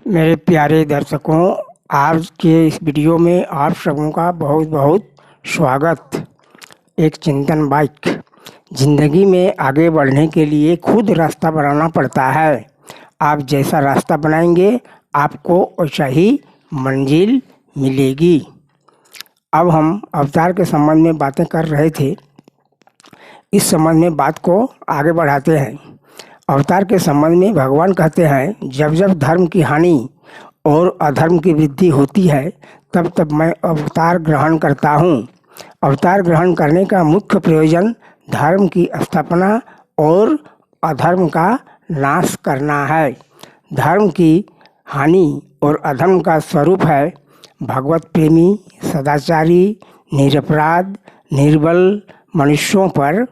मेरे प्यारे दर्शकों, आज के इस वीडियो में आप सबों का बहुत बहुत स्वागत। एक चिंतन बाइक। ज़िंदगी में आगे बढ़ने के लिए खुद रास्ता बनाना पड़ता है। आप जैसा रास्ता बनाएंगे आपको वैसा ही मंजिल मिलेगी। अब हम अवतार के संबंध में बातें कर रहे थे। इस संबंध में बात को आगे बढ़ाते हैं। अवतार के संबंध में भगवान कहते हैं, जब जब धर्म की हानि और अधर्म की वृद्धि होती है तब तब मैं अवतार ग्रहण करता हूँ। अवतार ग्रहण करने का मुख्य प्रयोजन धर्म की स्थापना और अधर्म का नाश करना है। धर्म की हानि और अधर्म का स्वरूप है भगवत प्रेमी, सदाचारी, निरपराध, निर्बल मनुष्यों पर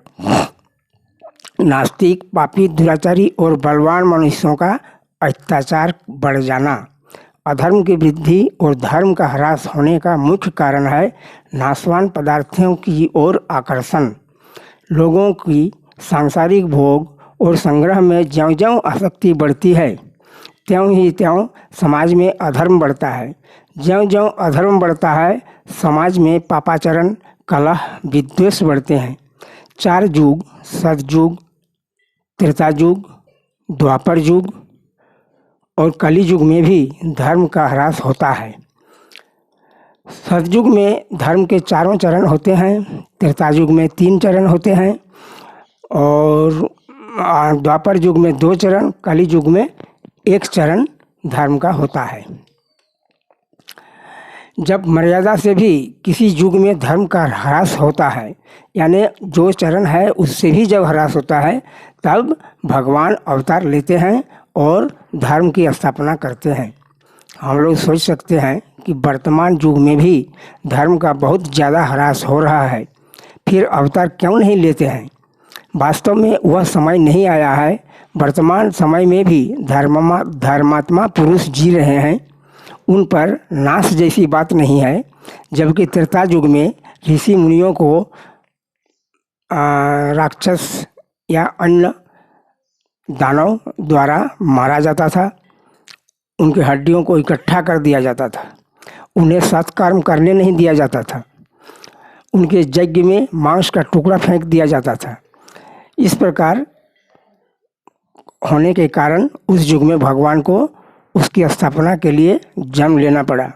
नास्तिक, पापी, दुराचारी और बलवान मनुष्यों का अत्याचार बढ़ जाना। अधर्म की वृद्धि और धर्म का ह्रास होने का मुख्य कारण है नाशवान पदार्थों की ओर आकर्षण। लोगों की सांसारिक भोग और संग्रह में ज्यों-ज्यों आसक्ति बढ़ती है त्यों ही त्यों समाज में अधर्म बढ़ता है। ज्यों-ज्यों अधर्म बढ़ता है समाज में पापाचरण, कलह, विद्वेष बढ़ते हैं। 4 युग, सतयुग, त्रेता युग, द्वापर युग और कली युग में भी धर्म का ह्रास होता है। सतयुग में धर्म के 4 चरण होते हैं, त्रेता युग में 3 चरण होते हैं और द्वापर युग में 2 चरण, कली युग में 1 चरण धर्म का होता है। जब मर्यादा से भी किसी युग में धर्म का ह्रास होता है, यानी जो चरण है उससे भी जब ह्रास होता है तब भगवान अवतार लेते हैं और धर्म की स्थापना करते हैं। हम लोग सोच सकते हैं कि वर्तमान युग में भी धर्म का बहुत ज़्यादा ह्रास हो रहा है, फिर अवतार क्यों नहीं लेते हैं? वास्तव में वह समय नहीं आया है। वर्तमान समय में भी धर्मात्मा पुरुष जी रहे हैं, उन पर नाश जैसी बात नहीं है। जबकि त्रेता युग में ऋषि मुनियों को राक्षस या अन्य दानव द्वारा मारा जाता था, उनके हड्डियों को इकट्ठा कर दिया जाता था, उन्हें सत्कर्म करने नहीं दिया जाता था, उनके यज्ञ में मांस का टुकड़ा फेंक दिया जाता था। इस प्रकार होने के कारण उस युग में भगवान को उसकी स्थापना के लिए जन्म लेना पड़ा।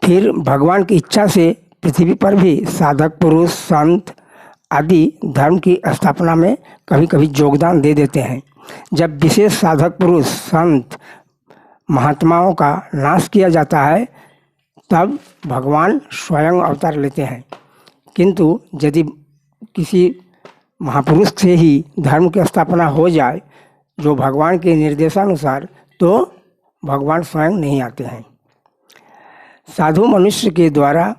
फिर भगवान की इच्छा से पृथ्वी पर भी साधक पुरुष, संत आदि धर्म की स्थापना में कभी कभी योगदान दे देते हैं। जब विशेष साधक पुरुष, संत, महात्माओं का नाश किया जाता है तब भगवान स्वयं अवतार लेते हैं। किंतु यदि किसी महापुरुष से ही धर्म की स्थापना हो जाए जो भगवान के निर्देशानुसार, तो भगवान स्वयं नहीं आते हैं। साधु मनुष्य के द्वारा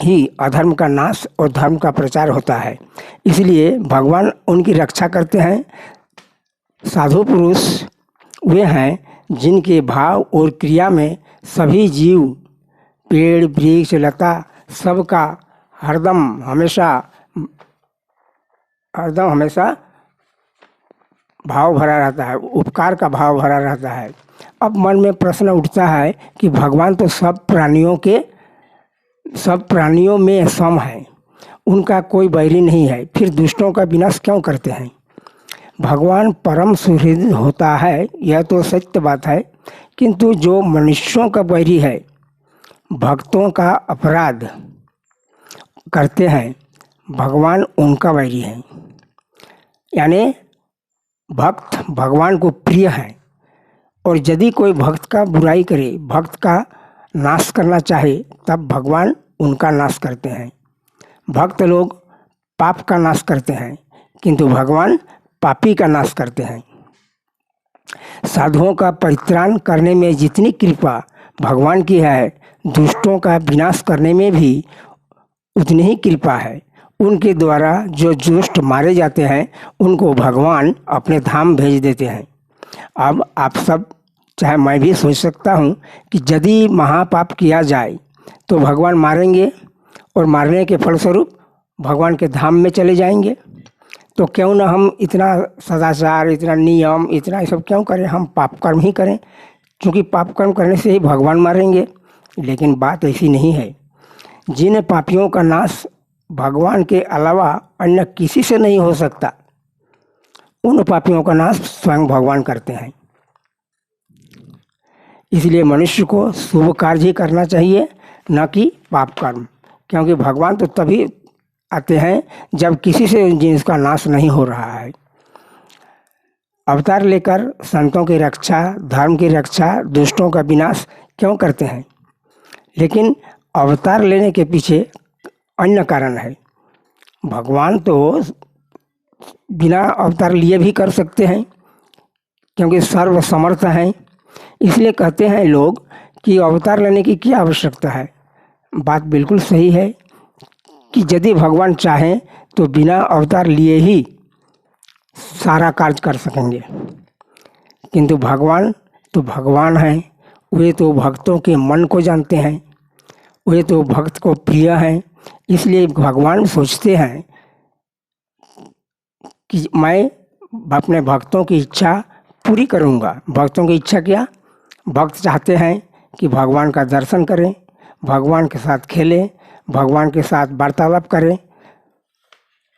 ही अधर्म का नाश और धर्म का प्रचार होता है, इसलिए भगवान उनकी रक्षा करते हैं। साधु पुरुष वे हैं जिनके भाव और क्रिया में सभी जीव, पेड़, वृक्ष, लता सबका हरदम हमेशा भाव भरा रहता है, उपकार का भाव भरा रहता है। अब मन में प्रश्न उठता है कि भगवान तो सब प्राणियों में सम है, उनका कोई बैरी नहीं है, फिर दुष्टों का विनाश क्यों करते हैं? भगवान परम सुहृद होता है, यह तो सत्य बात है, किंतु जो मनुष्यों का बैरी है, भक्तों का अपराध करते हैं, भगवान उनका बैरी है। यानी भक्त भगवान को प्रिय हैं और यदि कोई भक्त का बुराई करे, भक्त का नाश करना चाहे, तब भगवान उनका नाश करते हैं। भक्त लोग पाप का नाश करते हैं, किंतु भगवान पापी का नाश करते हैं। साधुओं का परित्राण करने में जितनी कृपा भगवान की है, दुष्टों का विनाश करने में भी उतनी ही कृपा है। उनके द्वारा जो दुष्ट मारे जाते हैं उनको भगवान अपने धाम भेज देते हैं। अब आप सब, चाहे मैं भी सोच सकता हूँ कि यदि महापाप किया जाए तो भगवान मारेंगे और मारने के फलस्वरूप भगवान के धाम में चले जाएंगे। तो क्यों ना हम इतना सदाचार, इतना नियम, इतना ये सब क्यों करें, हम पाप कर्म ही करें, क्योंकि पाप कर्म करने से ही भगवान मारेंगे। लेकिन बात ऐसी नहीं है। जिन पापियों का नाश भगवान के अलावा अन्य किसी से नहीं हो सकता, उन पापियों का नाश स्वयं भगवान करते हैं। इसलिए मनुष्य को शुभ कार्य ही करना चाहिए, न कि पाप कर्म, क्योंकि भगवान तो तभी आते हैं जब किसी से जिसका नाश नहीं हो रहा है। अवतार लेकर संतों की रक्षा, धर्म की रक्षा, दुष्टों का विनाश क्यों करते हैं? लेकिन अवतार लेने के पीछे अन्य कारण है। भगवान तो बिना अवतार लिए भी कर सकते हैं, क्योंकि सर्वसमर्थ हैं। इसलिए कहते हैं लोग कि अवतार लेने की क्या आवश्यकता है। बात बिल्कुल सही है कि यदि भगवान चाहें तो बिना अवतार लिए ही सारा कार्य कर सकेंगे, किंतु भगवान तो भगवान हैं। वे तो भक्तों के मन को जानते हैं, वे तो भक्त को प्रिय हैं। इसलिए भगवान सोचते हैं कि मैं अपने भक्तों की इच्छा पूरी करूंगा। भक्तों की इच्छा क्या? भक्त चाहते हैं कि भगवान का दर्शन करें, भगवान के साथ खेलें, भगवान के साथ वार्तालाप करें,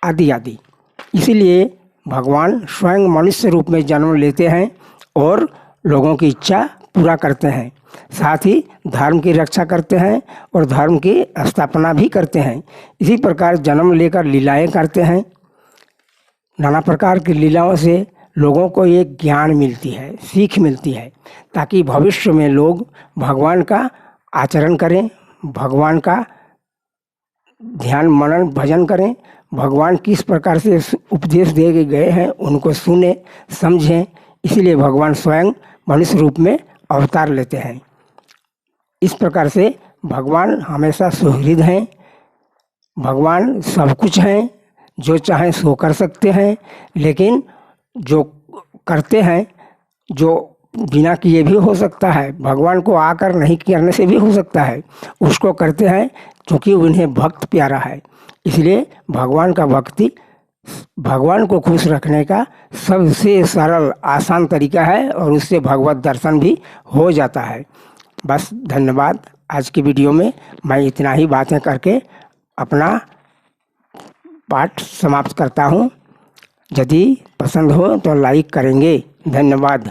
आदि आदि। इसीलिए भगवान स्वयं मनुष्य रूप में जन्म लेते हैं और लोगों की इच्छा पूरा करते हैं। साथ ही धर्म की रक्षा करते हैं और धर्म की स्थापना भी करते हैं। इसी प्रकार जन्म लेकर लीलाएं करते हैं। नाना प्रकार की लीलाओं से लोगों को एक ज्ञान मिलती है, सीख मिलती है, ताकि भविष्य में लोग भगवान का आचरण करें, भगवान का ध्यान मनन भजन करें, भगवान किस प्रकार से उपदेश दे के गए हैं उनको सुने समझें। इसलिए भगवान स्वयं मनुष्य रूप में अवतार लेते हैं। इस प्रकार से भगवान हमेशा सुहृद हैं। भगवान सब कुछ हैं, जो चाहें सो कर सकते हैं, लेकिन जो करते हैं, जो बिना किए भी हो सकता है, भगवान को आकर नहीं करने से भी हो सकता है, उसको करते हैं क्योंकि उन्हें भक्त प्यारा है। इसलिए भगवान का भक्ति भगवान को खुश रखने का सबसे सरल आसान तरीका है और उससे भगवत दर्शन भी हो जाता है। बस धन्यवाद। आज की वीडियो में मैं इतना ही बातें करके अपना पाठ समाप्त करता हूँ। यदि पसंद हो तो लाइक करेंगे। धन्यवाद।